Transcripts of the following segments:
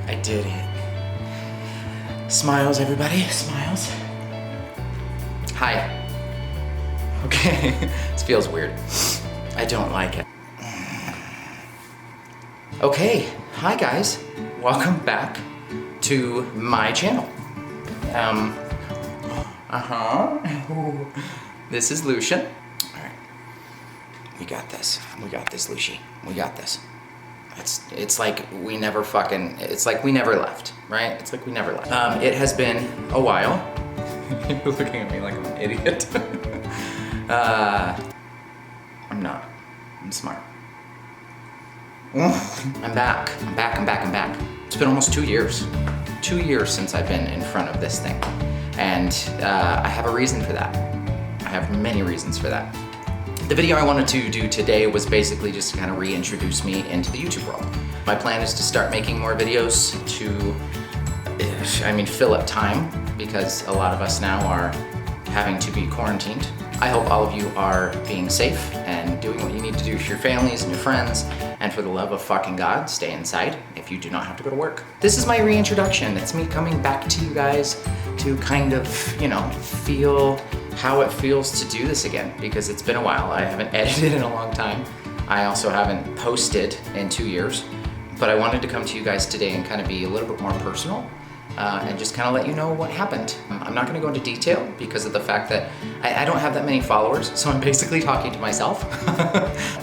I did it. Smiles, everybody, smiles. Hi. Okay, this feels weird. I don't like it. Okay, hi guys. Welcome back to my channel. This is Lucian. All right, we got this. We got this, Lucy. We got this. It's like we never it's like we never left, right? It's like we never left. It has been a while. You're looking at me like I'm an idiot. I'm not. I'm smart. I'm back. I'm back. It's been almost 2 years. 2 years since I've been in front of this thing. And I have a reason for that. I have many reasons for that. The video I wanted to do today was basically just to kind of reintroduce me into the YouTube world. My plan is to start making more videos to, fill up time, because a lot of us now are having to be quarantined. I hope all of you are being safe and doing what you need to do for your families and your friends, and for the love of fucking God, stay inside if you do not have to go to work. This is my reintroduction. It's me coming back to you guys to kind of, feel how it feels to do this again, because it's been a while. I haven't edited in a long time. I also haven't posted in 2 years, but I wanted to come to you guys today and kind of be a little bit more personal and just kind of let you know what happened. I'm not gonna go into detail because of the fact that I don't have that many followers, so I'm basically talking to myself.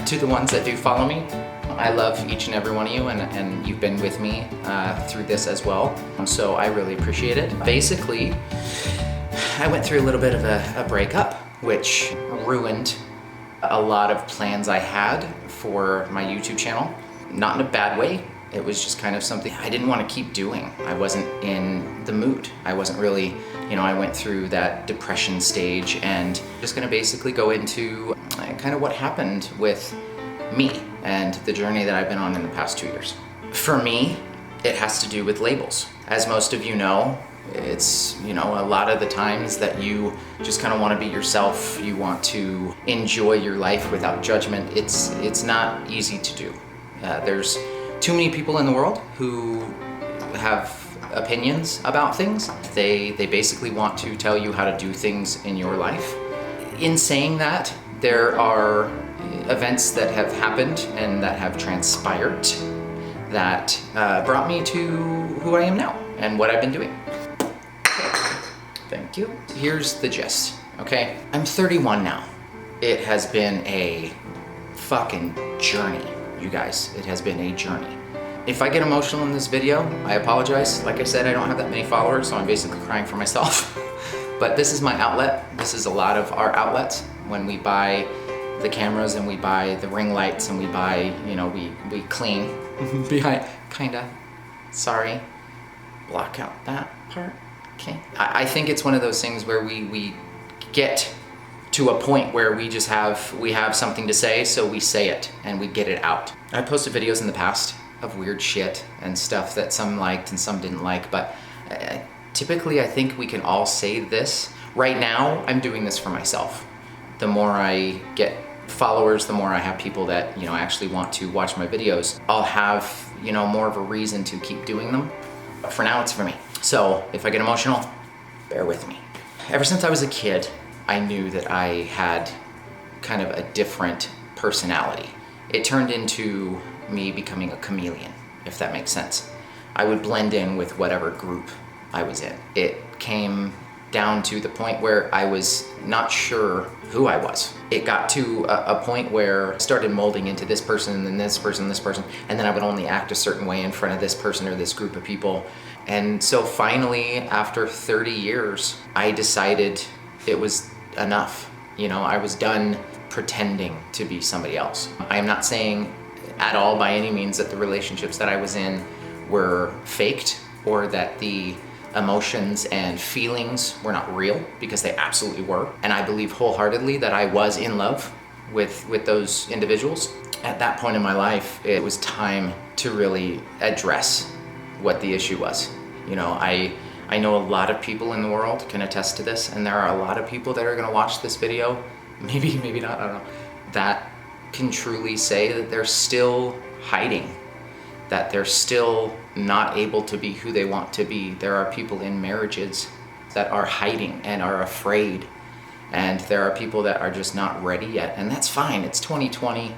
To the ones that do follow me, I love each and every one of you, and you've been with me through this as well, so I really appreciate it. Basically, I went through a little bit of a breakup, which ruined a lot of plans I had for my YouTube channel. Not in a bad way. It was just kind of something I didn't want to keep doing. I wasn't in the mood. I wasn't really, I went through that depression stage, and just gonna basically go into kind of what happened with me and the journey that I've been on in the past 2 years. For me, it has to do with labels. As most of you know, it's, a lot of the times that you just kind of want to be yourself, you want to enjoy your life without judgment. It's not easy to do. There's too many people in the world who have opinions about things. They basically want to tell you how to do things in your life. In saying that, there are events that have happened and that have transpired that brought me to who I am now and what I've been doing. Thank you. Here's the gist, okay? I'm 31 now. It has been a fucking journey, you guys. It has been a journey. If I get emotional in this video, I apologize. Like I said, I don't have that many followers, so I'm basically crying for myself. But this is my outlet. This is a lot of our outlets. When we buy the cameras and we buy the ring lights and we buy, we clean behind, kinda, sorry, block out that part. Okay. I think it's one of those things where we get to a point where we have something to say, so we say it and we get it out. I posted videos in the past of weird shit and stuff that some liked and some didn't like, but typically I think we can all say this. Right now, I'm doing this for myself. The more I get followers, the more I have people that, actually want to watch my videos, I'll have, more of a reason to keep doing them. But for now, it's for me. So if I get emotional, bear with me. Ever since I was a kid, I knew that I had kind of a different personality. It turned into me becoming a chameleon, if that makes sense. I would blend in with whatever group I was in. It came down to the point where I was not sure who I was. It got to a point where I started molding into this person and then this person, and then I would only act a certain way in front of this person or this group of people. And so finally, after 30 years, I decided it was enough. I was done pretending to be somebody else. I am not saying at all by any means that the relationships that I was in were faked or that the emotions and feelings were not real, because they absolutely were. And I believe wholeheartedly that I was in love with those individuals. At that point in my life, it was time to really address what the issue was. I know a lot of people in the world can attest to this, and there are a lot of people that are gonna watch this video, maybe not, I don't know, that can truly say that they're still hiding that they're still not able to be who they want to be. There are people in marriages that are hiding and are afraid. And there are people that are just not ready yet. And that's fine. It's 2020.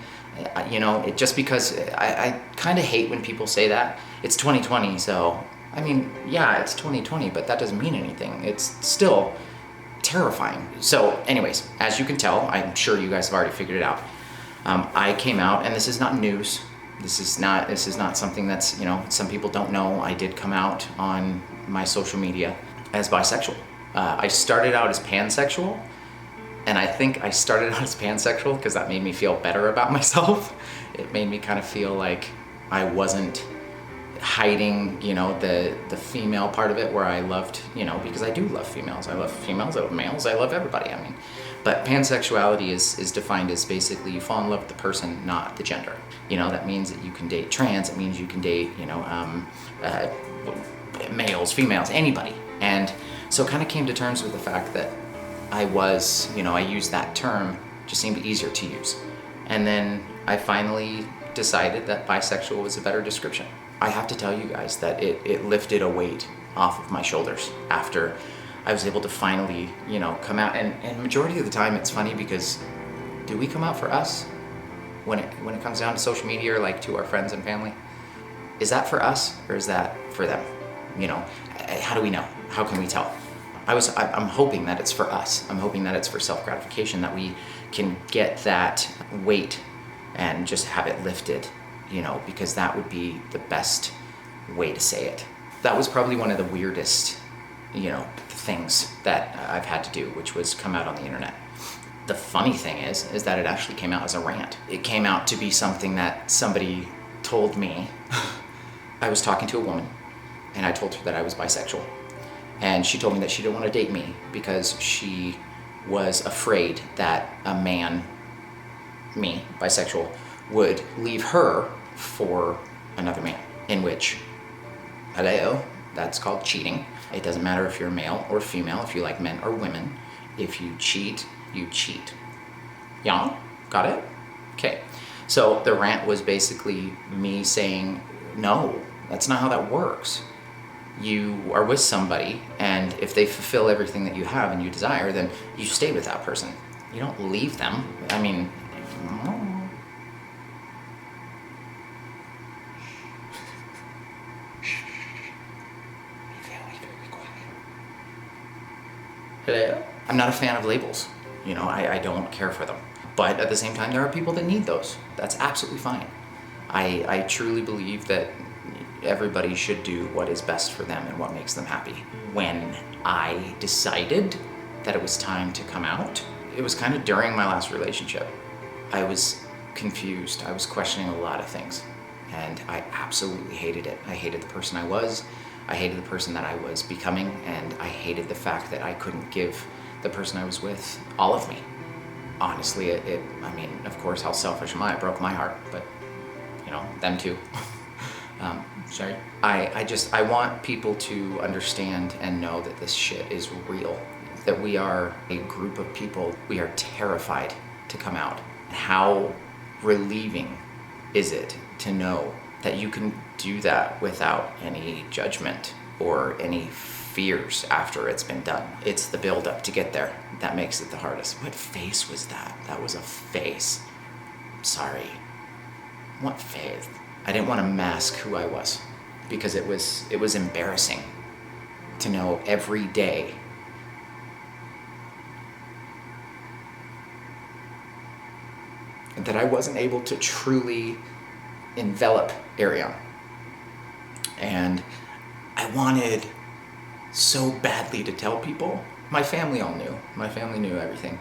Just because I kind of hate when people say that. It's 2020, so, I mean, yeah, it's 2020, but that doesn't mean anything. It's still terrifying. So anyways, as you can tell, I'm sure you guys have already figured it out. I came out, and this is not news. This is not something that's, some people don't know. I did come out on my social media as bisexual. I started out as pansexual, and I think I started out as pansexual because that made me feel better about myself. It made me kind of feel like I wasn't hiding, the female part of it, where I loved, because I do love females. I love males, I love everybody. I mean, but pansexuality is defined as basically you fall in love with the person, not the gender. That means that you can date trans. It means you can date, males, females, anybody. And so kind of came to terms with the fact that I used that term, just seemed easier to use. And then I finally decided that bisexual was a better description. I have to tell you guys that it lifted a weight off of my shoulders after I was able to finally, come out. And majority of the time, it's funny because do we come out for us when it comes down to social media or like to our friends and family? Is that for us or is that for them? How do we know? How can we tell? I'm hoping that it's for us. I'm hoping that it's for self-gratification, that we can get that weight and just have it lifted, because that would be the best way to say it. That was probably one of the weirdest, things that I've had to do, which was come out on the internet. The funny thing is that it actually came out as a rant. It came out to be something that somebody told me. I was talking to a woman, and I told her that I was bisexual. And she told me that she didn't want to date me because she was afraid that a man, me, bisexual, would leave her for another man, in which, hello, that's called cheating. It doesn't matter if you're male or female, if you like men or women. If you cheat, you cheat. Yeah? Got it? Okay. So the rant was basically me saying, no, that's not how that works. You are with somebody, and if they fulfill everything that you have and you desire, then you stay with that person. You don't leave them. I mean, hello? I'm not a fan of labels. I don't care for them. But at the same time, there are people that need those. That's absolutely fine. I truly believe that everybody should do what is best for them and what makes them happy. When I decided that it was time to come out, it was kind of during my last relationship. I was confused. I was questioning a lot of things, and I absolutely hated it. I hated the person I was. I hated the person that I was becoming, and I hated the fact that I couldn't give the person I was with all of me. Honestly, of course, how selfish am I? It broke my heart, but, them too. Sorry. I want people to understand and know that this shit is real. That we are a group of people. We are terrified to come out. How relieving is it to know that you can do that without any judgment or any fears after it's been done? It's the build-up to get there that makes it the hardest. What face was that? That was a face. Sorry. What face? I didn't want to mask who I was because it was embarrassing to know every day that I wasn't able to truly envelop Ariane. And I wanted so badly to tell people. My family all knew. My family knew everything.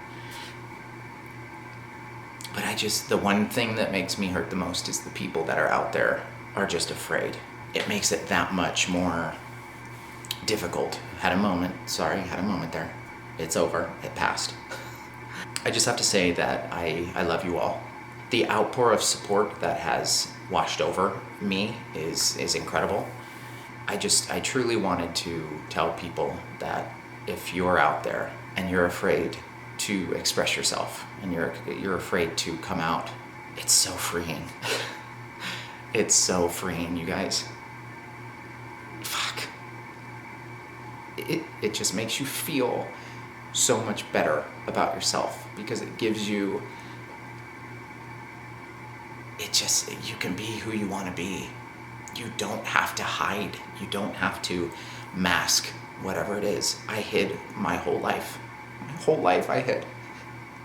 But the one thing that makes me hurt the most is the people that are out there are just afraid. It makes it that much more difficult. Had a moment there. It's over, it passed. I just have to say that I love you all. The outpour of support that has washed over me is incredible. I truly wanted to tell people that if you're out there and you're afraid to express yourself and you're afraid to come out, it's so freeing. It's so freeing, you guys. Fuck. It just makes you feel so much better about yourself because it gives you, you can be who you want to be. You don't have to hide. You don't have to mask whatever it is. I hid my whole life. My whole life I hid.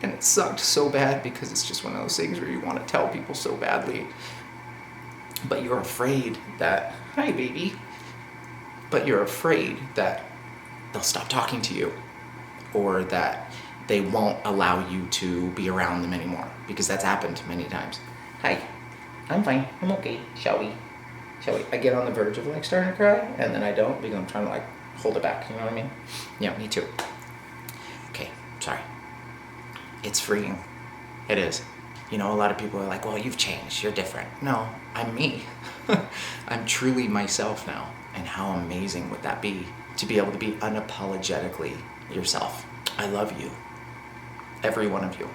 And it sucked so bad because it's just one of those things where you want to tell people so badly. But you're afraid that, hi baby, but you're afraid that they'll stop talking to you or that they won't allow you to be around them anymore because that's happened many times. Hi, I'm fine, I'm okay, shall we? I get on the verge of like starting to cry and then I don't because I'm trying to like hold it back, you know what I mean? Yeah, me too. Okay, sorry. It's freeing. It is. You know, a lot of people are like, well, you've changed, you're different. No, I'm me. I'm truly myself now. And how amazing would that be to be able to be unapologetically yourself? I love you. Every one of you.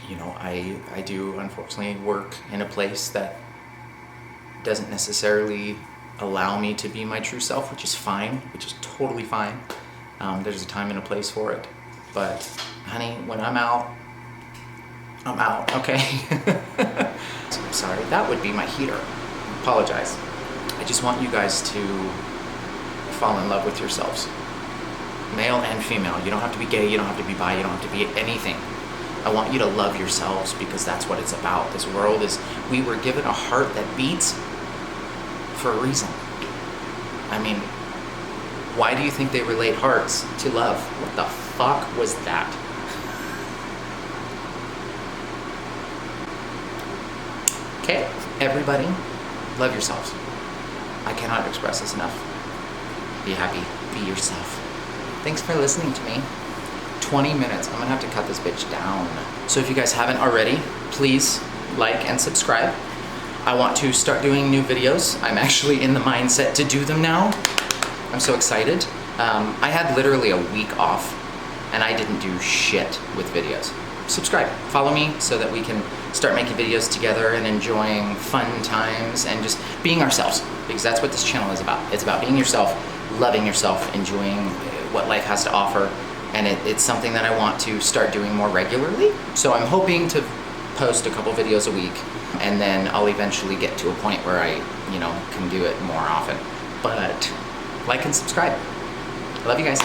You know, I do unfortunately work in a place that doesn't necessarily allow me to be my true self, which is fine, which is totally fine. There's a time and a place for it. But honey, when I'm out, okay? I'm sorry, that would be my heater. I apologize. I just want you guys to fall in love with yourselves. Male and female. You don't have to be gay, you don't have to be bi, you don't have to be anything. I want you to love yourselves because that's what it's about. This world is, we were given a heart that beats for a reason. I mean, why do you think they relate hearts to love? What the fuck was that? Okay, everybody, love yourselves. I cannot express this enough. Be happy, be yourself. Thanks for listening to me. 20 minutes, I'm gonna have to cut this bitch down. So if you guys haven't already, please like and subscribe. I want to start doing new videos. I'm actually in the mindset to do them now. I'm so excited. I had literally a week off and I didn't do shit with videos. Subscribe, follow me so that we can start making videos together and enjoying fun times and just being ourselves, because that's what this channel is about. It's about being yourself, loving yourself, enjoying what life has to offer, and it's something that I want to start doing more regularly. So I'm hoping to post a couple videos a week, and then I'll eventually get to a point where I, can do it more often. But like and subscribe. Love you guys.